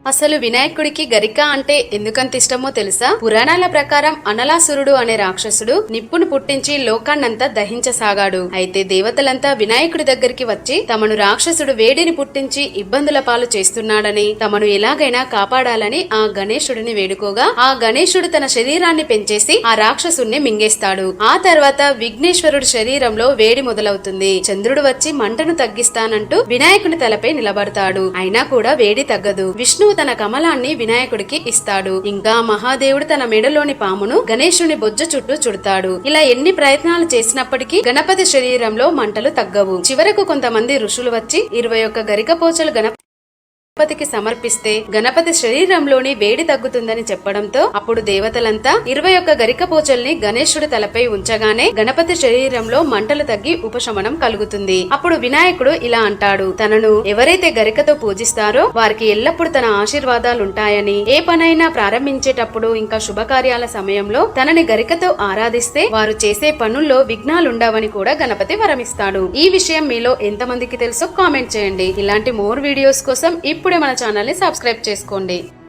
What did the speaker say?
అసలు వినాయకుడికి గరిక అంటే ఎందుకంత ఇష్టమో తెలుసా? పురాణాల ప్రకారం అనలాసురుడు అనే రాక్షసుడు నిప్పును పుట్టించి లోకాన్నంతా దహించసాగాడు. అయితే దేవతలంతా వినాయకుడి దగ్గరికి వచ్చి తమను రాక్షసుడు వేడిని పుట్టించి ఇబ్బందుల పాలు చేస్తున్నాడని, తమను ఎలాగైనా కాపాడాలని ఆ గణేశుడిని వేడుకోగా, ఆ గణేశుడు తన శరీరాన్ని పెంచేసి ఆ రాక్షసుణ్ణి మింగేస్తాడు. ఆ తర్వాత విఘ్నేశ్వరుడి శరీరంలో వేడి మొదలవుతుంది. చంద్రుడు వచ్చి మంటను తగ్గిస్తానంటూ వినాయకుని తలపై నిలబడతాడు. అయినా కూడా వేడి తగ్గదు. విష్ణువు తన కమలాన్ని వినాయకుడికి ఇస్తాడు. ఇంకా మహాదేవుడు తన మెడలోని పామును గణేశుని బొజ్జ చుట్టూ చుడతాడు. ఇలా ఎన్ని ప్రయత్నాలు చేసినప్పటికీ గణపతి శరీరంలో మంటలు తగ్గవు. చివరకు కొంతమంది ఋషులు వచ్చి 21 గరికపోచలు గణపతికి సమర్పిస్తే గణపతి శరీరంలోని వేడి తగ్గుతుందని చెప్పడంతో అప్పుడు దేవతలంతా 21 గరికపోచల్ని గణేశుడి తలపై ఉంచగానే గణపతి శరీరంలో మంటలు తగ్గి ఉపశమనం కలుగుతుంది. అప్పుడు వినాయకుడు ఇలా అంటాడు, తనను ఎవరైతే గరికతో పూజిస్తారో వారికి ఎల్లప్పుడూ తన ఆశీర్వాదాలుంటాయని, ఏ పనైనా ప్రారంభించేటప్పుడు ఇంకా శుభకార్యాల సమయంలో తనని గరికతో ఆరాధిస్తే వారు చేసే పనుల్లో విఘ్నాలుండవని కూడా గణపతి వరమిస్తాడు. ఈ విషయం మీలో ఎంతమందికి తెలుసో కామెంట్ చేయండి. ఇలాంటి మోర్ వీడియోస్ కోసం ఇప్పుడే మన ఛానల్ ని సబ్స్క్రైబ్ చేసుకోండి.